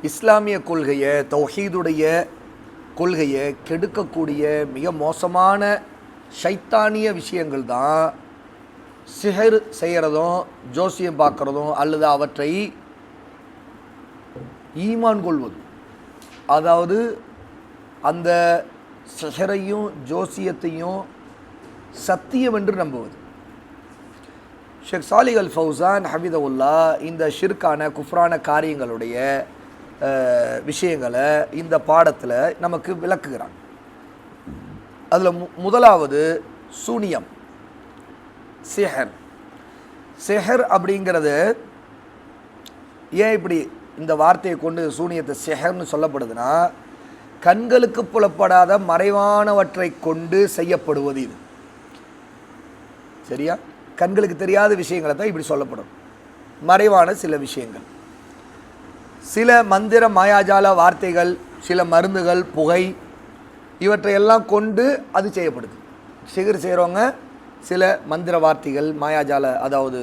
இஸ்லாமிய கொள்கையை, தௌஹீதுடைய கொள்கையை கெடுக்கக்கூடிய மிக மோசமான ஷைத்தானிய விஷயங்கள் தான் சிஹர் செய்கிறதும், ஜோசியம் பார்க்குறதும், அல்லது அவற்றை ஈமான் கொள்வதும். அதாவது அந்த சிஹரையும் ஜோசியத்தையும் சத்தியம் என்று நம்புவது. ஷேக் சாலிஹ் அல் ஃபௌசான் ஹஃபிதஹுல்லா இந்த ஷிர்கான குஃப்ரான காரியங்களுடைய விஷயங்களை இந்த பாடத்தில் நமக்கு விளக்குகிறாங்க. அதில் முதலாவது சூனியம், சிஹர். சிஹர் அப்படிங்கிறது ஏன் இப்படி இந்த வார்த்தையை கொண்டு சூனியத்தை சிஹர்னு சொல்லப்படுதுன்னா, கண்களுக்கு புலப்படாத மறைவானவற்றை கொண்டு செய்யப்படுவது இது. சரியா? கண்களுக்கு தெரியாத விஷயங்களை தான் இப்படி சொல்லப்படும். மறைவான சில விஷயங்கள், சில மந்திர மாயாஜால வார்த்தைகள், சில மருந்துகள், புகை, இவற்றையெல்லாம் கொண்டு அது செய்யப்படுது. சிகர் செய்கிறவங்க சில மந்திர வார்த்தைகள், மாயாஜால அதாவது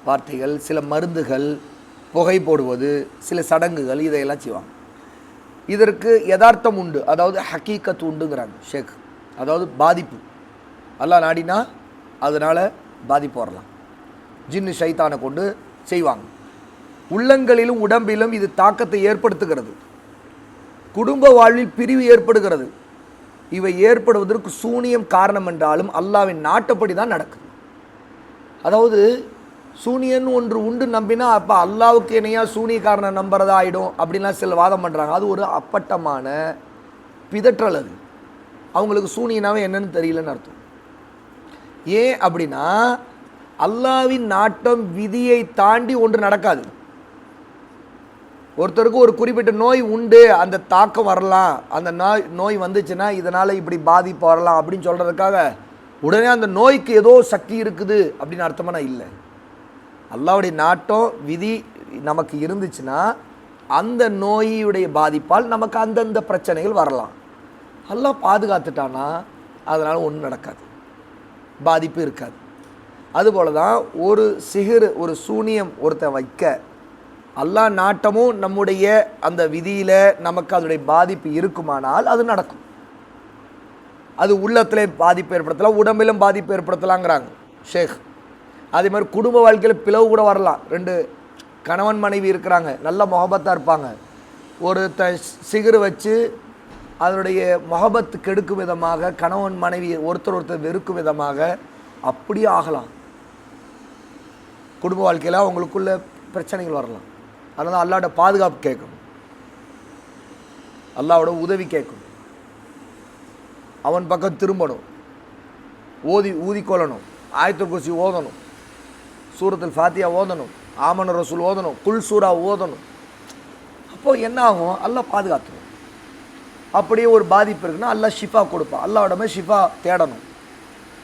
வார்த்தைகள், சில மருந்துகள், புகை போடுவது, சில சடங்குகள், இதையெல்லாம் செய்வாங்க. இதற்கு யதார்த்தம் உண்டு, அதாவது ஹக்கீக்கத்து உண்டுங்கிறாங்க ஷேக். அதாவது பாதிப்பு அல்லாஹ் நாடினா அதனால் பாதிப்பு வரலாம். ஜின்னு ஷைத்தானை கொண்டு செய்வாங்க. உள்ளங்களிலும் உடம்பிலும் இது தாக்கத்தை ஏற்படுத்துகிறது. குடும்ப வாழ்வில் பிரிவு ஏற்படுகிறது. இவை ஏற்படுவதற்கு சூனியம் காரணம் என்றாலும் அல்லாஹ்வின் நாட்டப்படி தான் நடக்குது. அதாவது சூனியன் ஒன்று உண்டு நம்பினா அப்போ அல்லாவுக்கு இணையா சூனியக்காரனை நம்புறதா ஆகிடும் அப்படின்லாம் சில வாதம் பண்ணுறாங்க. அது ஒரு அப்பட்டமான பிதற்றல். அது அவங்களுக்கு சூனியனாவே என்னன்னு தெரியலன்னு அர்த்தம். ஏன் அப்படின்னா அல்லாஹ்வின் நாட்டம் விதியை தாண்டி ஒன்று நடக்காது. ஒருத்தருக்கு ஒரு குறிப்பிட்ட நோய் உண்டு, அந்த தாக்கம் வரலாம், அந்த நோய் வந்துச்சுன்னா இதனால் இப்படி பாதிப்பு வரலாம் அப்படின்னு சொல்கிறதுக்காக உடனே அந்த நோய்க்கு ஏதோ சக்தி இருக்குது அப்படின்னு அர்த்தமான இல்லை. அல்லாஹ்வுடைய நாட்டம் விதி நமக்கு இருந்துச்சுன்னா அந்த நோயுடைய பாதிப்பால் நமக்கு அந்தந்த பிரச்சனைகள் வரலாம். அல்லாஹ் பாதுகாத்துட்டானா அதனால் ஒன்றும் நடக்காது, பாதிப்பு இருக்காது. அதுபோல தான் ஒரு சிஹர், ஒரு சூனியம் ஒருத்தன் வைக்க அல்லாஹ் நாட்டமும் நம்முடைய அந்த விதியில் நமக்கு அதனுடைய பாதிப்பு இருக்குமானால் அது நடக்கும். அது உள்ளத்திலே பாதிப்பு ஏற்படுத்தலாம், உடம்பிலும் பாதிப்பு ஏற்படுத்தலாங்கிறாங்க ஷேக். அதே மாதிரி குடும்ப வாழ்க்கையில் பிளவு கூட வரலாம். ரெண்டு கணவன் மனைவி இருக்கிறாங்க, நல்ல மொஹபத்தாக இருப்பாங்க, ஒரு சிகர் வச்சு அதனுடைய மொஹபத்து கெடுக்கும் விதமாக கணவன் மனைவி ஒருத்தர் வெறுக்கும் விதமாக அப்படியே ஆகலாம். குடும்ப வாழ்க்கையில் அவங்களுக்குள்ள பிரச்சனைகள் வரலாம். அதனால் அல்லாஹ்வோட பாதுகாப்பு கேட்கணும், அல்லாஹ்வோட உதவி கேட்கணும், அவன் பக்கம் திரும்பணும், ஊதிக்கொள்ளணும், ஆயத்துல் குர்சி ஓதணும், சூரத்துல் ஃபாத்தியா ஓதணும், ஆமன ரசூல் ஓதணும், குல் சூரா ஓதணும். அப்போது என்ன ஆகும்? அல்லாஹ் பாதுகாத்துடும். அப்படியே ஒரு பாதிப்பு இருக்குன்னா அல்லாஹ் ஷிஃபா கொடுப்பான். அல்லாஹ்விடமே ஷிஃபா தேடணும்.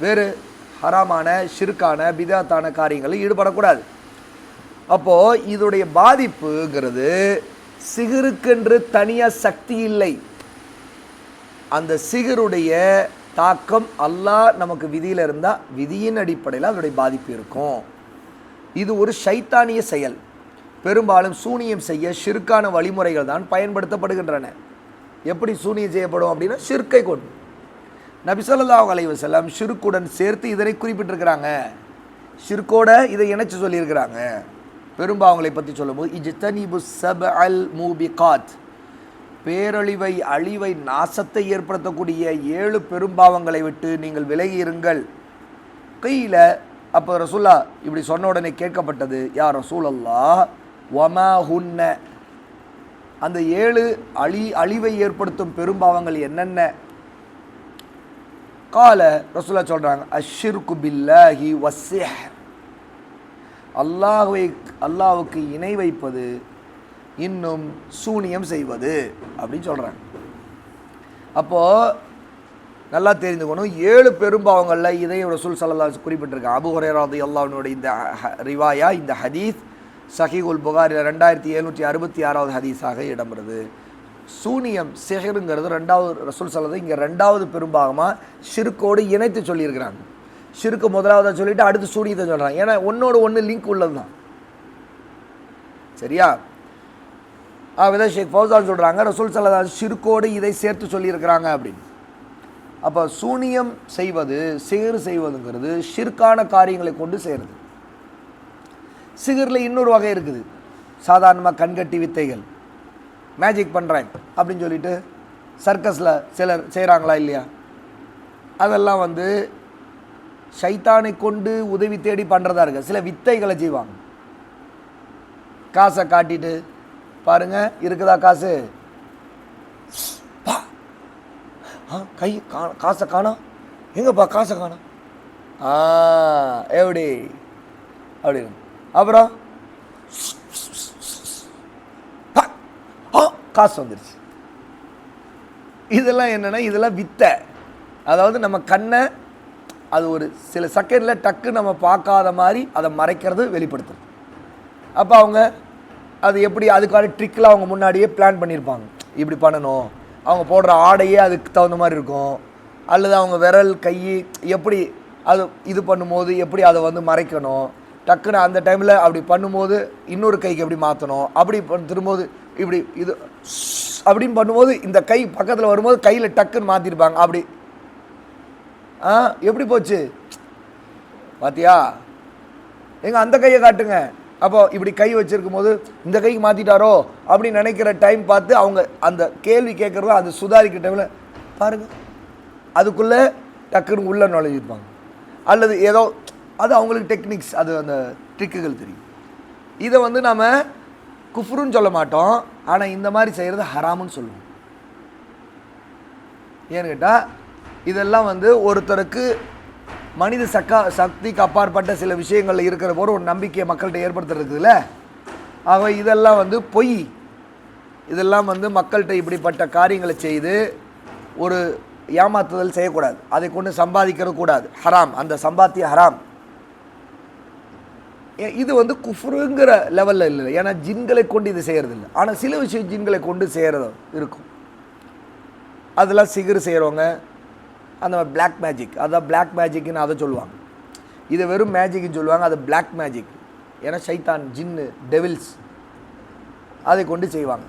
வேறு ஹராமான ஷிர்கான பிதாத்தான காரியங்களில் ஈடுபடக்கூடாது. அப்போது இதோடைய பாதிப்புங்கிறது சிகருக்கென்று தனியாக சக்தி இல்லை. அந்த சிகருடைய தாக்கம் அல்லாஹ் நமக்கு விதியில் இருந்தால் விதியின் அடிப்படையில் அதனுடைய பாதிப்பு இருக்கும். இது ஒரு ஷைத்தானிய செயல். பெரும்பாலும் சூனியம் செய்ய ஷிர்கான வழிமுறைகள் தான் பயன்படுத்தப்படுகின்றன. எப்படி சூனியம் செய்யப்படும் அப்படின்னா ஷிர்கை கொண்டு. நபி ஸல்லல்லாஹு அலைஹி வஸல்லம் ஷிர்குடன் சேர்த்து இதனை குறிப்பிட்டிருக்கிறாங்க. ஷிர்கோட இதை இணைச்சு சொல்லியிருக்கிறாங்க. பெரும்பாவங்களை பற்றி சொல்லும்போது இஜ்தனிபு ஸப்அல் மூபிகாத், பேரழிவை, அழிவை, நாசத்தை ஏற்படுத்தக்கூடிய 7 பெரும்பாவங்களை விட்டு நீங்கள் விலகி இருங்கள். கையில் அப்போ ரசூல்லா இப்படி சொன்ன உடனே கேட்கப்பட்டது, யா ரசூலல்லாஹ் வமா ஹுன்ன, அந்த 7 அழிவை ஏற்படுத்தும் பெரும்பாவங்கள் என்னென்ன? கால ரசூல்லா சொல்கிறாங்க, அஷ்ஷிர்கு பில்லாஹி வஸ்ஸிஹ், அல்லாஹ்வுக்கு இணை வைப்பது, இன்னும் சூனியம் செய்வது அப்படின்னு சொல்கிறாங்க. அப்போது நல்லா தெரிந்துக்கணும், 7 பெரும்பாவங்களில் இதை ரசூல் ஸல்லல்லாஹு அலைஹி வஸல்லம் குறிப்பிட்டிருக்காங்க. அபூ ஹுரைரா ரலியல்லாஹு அன்ஹு இந்த ரிவாயா, இந்த ஹதீஸ் சஹீஹுல் புகாரி 2766வது ஹதீஸாக இடம்பெறுது. சூனியம் சிஹருங்கிறது 2வது ரசூல் ஸல்லல்லாஹு இங்கே 2வது பெரும்பாகமாக ஷிர்கோடு இணைத்து சொல்லியிருக்கிறாங்க. ஷிர்க்கு முதலாவதாக சொல்லிவிட்டு அடுத்து சூனியத்தை சொல்கிறாங்க. ஏன்னா ஒன்றோடு ஒன்று லிங்க் உள்ளது தான். சரியா? ஆகவே ஷேக் ஃபௌசான் சொல்கிறாங்க ரசூல் ஸல்லல்லாஹு அலைஹி வஸல்லம் ஷிர்கோடு இதை சேர்த்து சொல்லியிருக்கிறாங்க அப்படின்னு. அப்போ சூனியம் செய்வது, சிகர் செய்வதுங்கிறது ஷிர்கான காரியங்களை கொண்டு செய்கிறது. சிகரில் இன்னொரு வகை இருக்குது. சாதாரணமாக கண்கட்டி வித்தைகள், மேஜிக் பண்ணுறாங்க அப்படின்னு சொல்லிட்டு சர்க்கஸில் சிலர் செய்கிறாங்களா இல்லையா? அதெல்லாம் வந்து ஷைத்தானை கொண்டு உதவி தேடி பண்ணுறதா இருக்குது. சில வித்தைகளை செய்வாங்க. காசை காட்டிட்டு பாருங்க இருக்குதா காசு, கை காசை காணோம், எங்கப்பா காசை காணோம், எப்படி அப்படின்னு. அப்புறம் காசு வந்துடுச்சு. இதெல்லாம் என்னென்னா இதெல்லாம் வித்தை. அதாவது நம்ம கண்ணை அது ஒரு சில செகண்டில் டக்கு நம்ம பார்க்காத மாதிரி அதை மறைக்கிறது, வெளிப்படுத்துறது. அப்போ அவங்க அது எப்படி அதுக்கான ட்ரிக்கில் அவங்க முன்னாடியே பிளான் பண்ணியிருப்பாங்க. இப்படி பண்ணணும், அவங்க போடுற ஆடையே அதுக்கு தகுந்த மாதிரி இருக்கும். அல்லது அவங்க விரல் கை எப்படி அது இது பண்ணும்போது எப்படி அதை வந்து மறைக்கணும், டக்குன்னு அந்த டைமில் அப்படி பண்ணும்போது இன்னொரு கைக்கு எப்படி மாற்றணும், அப்படி திரும்போது இப்படி இது அப்படின்னு பண்ணும்போது இந்த கை பக்கத்தில் வரும்போது கையில் டக்குன்னு மாற்றிருப்பாங்க. அப்படி எப்படி போச்சு பாத்தியா, எங்க அந்த கையை காட்டுங்க. அப்போ இப்படி கை வச்சிருக்கும் போது இந்த கைக்கு மாற்றிட்டாரோ அப்படின்னு நினைக்கிற டைம் பார்த்து அவங்க அந்த கேள்வி கேட்குறதோ அது சுதாரிக்கிற டைமில் பாருங்கள் அதுக்குள்ளே டக்குன்னு உள்ளே நுழைஞ்சிருப்பாங்க. அல்லது ஏதோ அது அவங்களுக்கு டெக்னிக்ஸ், அது அந்த ட்ரிக்குகள் தெரியும். இதை வந்து நம்ம குஃப்ருன்னு சொல்ல மாட்டோம், ஆனால் இந்த மாதிரி செய்கிறது ஹராமுன்னு சொல்லுவோம். ஏன்னு கேட்டால் இதெல்லாம் வந்து ஒருத்தருக்கு மனித சக்திக்கு அப்பாற்பட்ட சில விஷயங்களில் இருக்கிற போது ஒரு நம்பிக்கையை மக்கள்கிட்ட ஏற்படுத்துறதுக்குல்ல. ஆக இதெல்லாம் வந்து பொய். இதெல்லாம் வந்து மக்கள்கிட்ட இப்படிப்பட்ட காரியங்களை செய்து ஒரு ஏமாத்துதல் செய்யக்கூடாது, அதை கொண்டு சம்பாதிக்கிறது கூடாது, ஹராம். அந்த சம்பாத்திய ஹராம். இது வந்து குஃப்ருங்கிற லெவலில் இல்லை, ஏன்னா ஜின்களை கொண்டு இது செய்கிறதில்லை. ஆனால் சில விஷயம் ஜின்களை கொண்டு செய்கிறது இருக்கும். அதெல்லாம் சிகர் செய்கிறவங்க அந்த பிளாக் மேஜிக், அதான் பிளாக் மேஜிக்னு அதை சொல்லுவாங்க. இதை வெறும் மேஜிக்னு சொல்லுவாங்க, அது பிளாக் மேஜிக். ஏன்னா ஷைத்தான், ஜின்னு, டெவில்ஸ் அதை கொண்டு செய்வாங்க.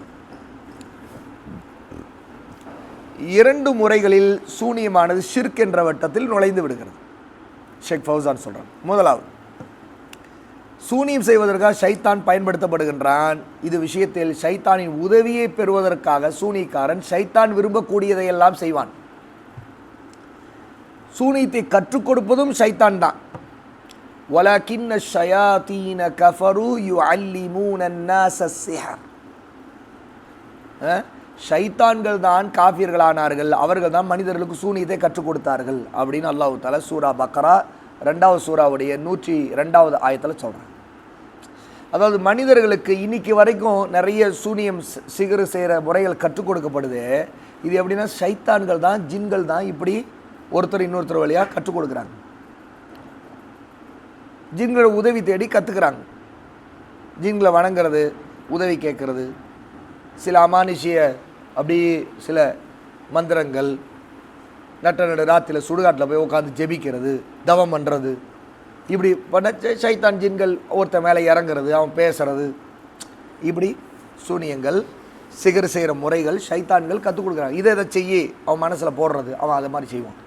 2 முறைகளில் சூனியமானது ஷிர்க் என்ற வட்டத்தில் நுழைந்து விடுகிறது. ஷேக் ஃபௌசான் சொல்கிறாங்க, முதலாவது சூனியம் செய்வதற்காக ஷைத்தான் பயன்படுத்தப்படுகின்றான். இது விஷயத்தில் ஷைத்தானின் உதவியை பெறுவதற்காக சூனியக்காரன் ஷைத்தான் விரும்பக்கூடியதையெல்லாம் செய்வான். சூனியத்தை கற்றுக் கொடுப்பதும் ஷைத்தான் தான். வலகின்ன ஷயாத்தீன கஃபரு யுஅல்லிமூன அன்னாஸ ஸிஹர். ஷைத்தான்கள் தான் காஃபிர்களானார்கள், அவர்கள் தான் மனிதர்களுக்கு சூனியத்தை கற்றுக் கொடுத்தார்கள் அப்படின்னு அல்லாஹ் தஆலா சூரா பக்ரா 2வது சூராவுடைய 102வது ஆயத்தில் சொல்கிறாங்க. அதாவது மனிதர்களுக்கு இன்னைக்கு வரைக்கும் நிறைய சூனியம் சிகர் செய்கிற முறைகள் கற்றுக் கொடுக்கப்படுது. இது எப்படின்னா ஷைத்தான்கள் தான், ஜின்கள் தான் இப்படி ஒருத்தர் இன்னொருத்தர் வழியாக கற்றுக் கொடுக்குறாங்க. ஜின்களை உதவி தேடி கற்றுக்கிறாங்க. ஜின்களை வணங்குறது, உதவி கேட்கறது, சில அமானுஷிய அப்படி சில மந்திரங்கள், நட்ட ராத்திரியில் சுடுகாட்டில் போய் உட்காந்து ஜெபிக்கிறது, தவம் பண்ணுறது, இப்படி பண்ண ஷைத்தான் ஜின்கள் ஒருத்தர் மேலே இறங்குறது, அவன் பேசுறது, இப்படி சூனியங்கள் சிகர் செய்கிற முறைகள் ஷைத்தான்கள் கற்றுக் கொடுக்குறாங்க. இதை செய்ய அவன் மனசில் போடுறது, அவன் அதை மாதிரி செய்வான்.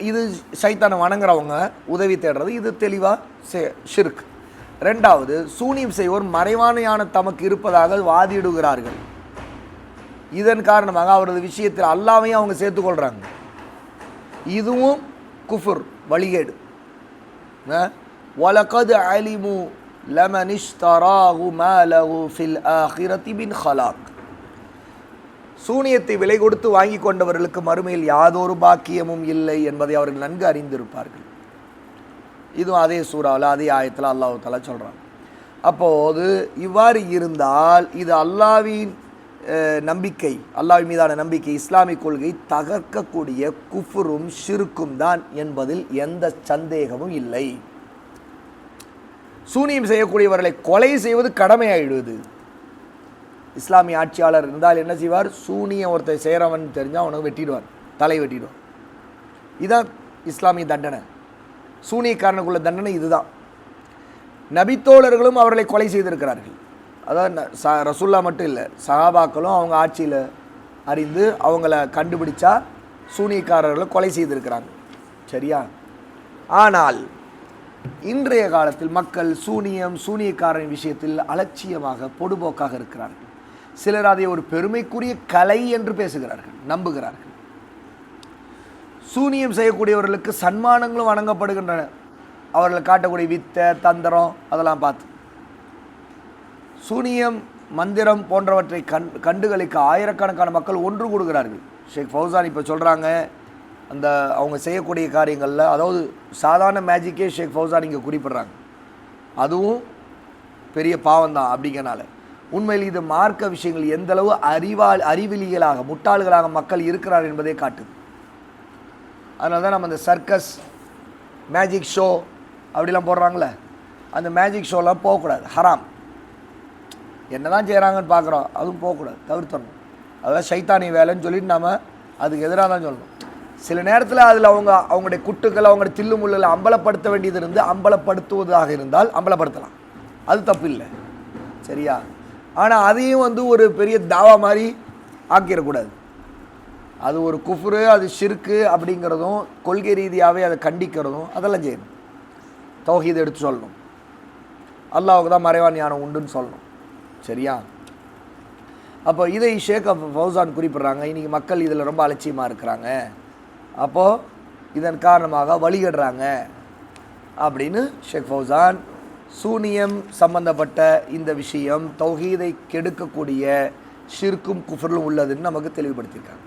இது ஷைத்தானை வணங்குறவங்க உதவி தேடுறது, இது தெளிவாக ஷிர்க். 2வது சூனியம் செய்வோர் மறைவான ஞானம் தமக்கு இருப்பதாக வாதிடுகிறார்கள். இதன் காரணமாக அவரது விஷயத்தில் அல்லாஹ்வையும் அவங்க சேர்த்துக்கொள்கிறாங்க. இதுவும் குஃபுர், வழிகேடு. வலகத் அலிமு லமன் இஷ்தராஹு மா லஹு ஃபில் ஆகிரத்தி பின் ஹலாக். சூனியத்தை விலை கொடுத்து வாங்கி கொண்டவர்களுக்கு மறுமையில் யாதொரு பாக்கியமும் இல்லை என்பதை அவர்கள் நன்கு அறிந்திருப்பார்கள். இதுவும் அதே சூறாவில் அதே ஆயத்தில் அல்லாஹ் தஆலா சொல்கிறான். அப்போது இவ்வாறு இருந்தால் இது அல்லாஹ்வின் நம்பிக்கை, அல்லாஹ்வின் மீதான நம்பிக்கை, இஸ்லாமிக் கொள்கை தகர்க்கக்கூடிய குஃப்ரும் ஷிர்க்கும் தான் என்பதில் எந்த சந்தேகமும் இல்லை. சூனியம் செய்யக்கூடியவர்களை கொலை செய்வது கடமையாயிடுவது. இஸ்லாமிய ஆட்சியாளர் இருந்தால் என்ன செய்வார்? சூனியம் ஒருத்தர் செய்கிறவன் தெரிஞ்சால் அவனுக்கு வெட்டிடுவார், தலை வெட்டிடுவார். இதுதான் இஸ்லாமிய தண்டனை. சூனியக்காரனுக்குள்ள தண்டனை இதுதான். நபித்தோழர்களும் அவர்களை கொலை செய்திருக்கிறார்கள். அதாவது ரசூல்லா மட்டும் இல்லை, சஹாபாக்களும் அவங்க ஆட்சியில் அறிந்து அவங்கள கண்டுபிடிச்சா சூனியக்காரர்களை கொலை செய்திருக்கிறாங்க. சரியா? ஆனால் இன்றைய காலத்தில் மக்கள் சூனியக்காரன் விஷயத்தில் அலட்சியமாக பொடுபோக்காக இருக்கிறார்கள். சிலர் அதை ஒரு பெருமைக்குரிய கலை என்று பேசுகிறார்கள், நம்புகிறார்கள். சூனியம் செய்யக்கூடியவர்களுக்கு சன்மானங்களும் வழங்கப்படுகின்றன, அவர்கள் காட்டக்கூடிய வித்தை தந்திரம் அதெல்லாம் பார்த்து. சூனியம் மந்திரம் போன்றவற்றை கண்டுகளிக்க ஆயிரக்கணக்கான மக்கள் ஒன்று கூடுகிறார்கள். ஷேக் ஃபௌசான் இப்போ சொல்கிறாங்க, அந்த அவங்க செய்யக்கூடிய காரியங்களில், அதாவது சாதாரண மேஜிக்கே ஷேக் ஃபௌசான் இங்கே குறிப்பிட்றாங்க, அதுவும் பெரிய பாவம்தான். அப்படிங்கிறனால உண்மையில் இது மார்க்க விஷயங்கள் எந்தளவு அறிவிலிகளாக முட்டாள்களாக மக்கள் இருக்கிறார் என்பதை காட்டுது. அதனால தான் நம்ம இந்த சர்க்கஸ் மேஜிக் ஷோ அப்படிலாம் போடுறாங்களே, அந்த மேஜிக் ஷோலாம் போகக்கூடாது, ஹராம். என்ன தான் செய்கிறாங்கன்னு பார்க்குறோம், அதுவும் போகக்கூடாது, தவிர்த்தணும். அதெல்லாம் சைத்தானி வேலைன்னு சொல்லிட்டு நம்ம அதுக்கு எதிராக தான் சொல்லணும். சில நேரத்தில் அதில் அவங்களுடைய குட்டுக்கள் அவங்களுடைய தில்லு முள்ளில் அம்பலப்படுத்த வேண்டியது இருந்து அம்பலப்படுத்துவதாக இருந்தால் அம்பலப்படுத்தலாம், அது தப்பு இல்லை. சரியா? ஆனால் அதையும் ஒரு பெரிய தாவா மாதிரி ஆக்கிடக்கூடாது. அது ஒரு குஃப்ரு, அது ஷிர்கு அப்படிங்கிறதும் கொள்கை ரீதியாகவே அதை கண்டிக்கிறதும் அதெல்லாம் செய்யணும். தௌஹீதை எடுத்து சொல்லணும், அல்லாஹ்வுக்கு தான் மறைவான ஞானம் உண்டுன்னு சொல்லணும். சரியா? அப்போ இதை ஷேக் ஃபௌசான் குறிப்பிட்றாங்க. இன்றைக்கி மக்கள் இதில் ரொம்ப அலட்சியமாக இருக்கிறாங்க, அப்போது இதன் காரணமாக வழிகடுறாங்க அப்படின்னு ஷேக் ஃபௌசான் சூனியம் சம்பந்தப்பட்ட இந்த விஷயம் தௌஹீதை கெடுக்கக்கூடிய ஷிர்கும் குஃப்ரும் உள்ளதுன்னு நமக்கு தெளிவுபடுத்தியிருக்காங்க.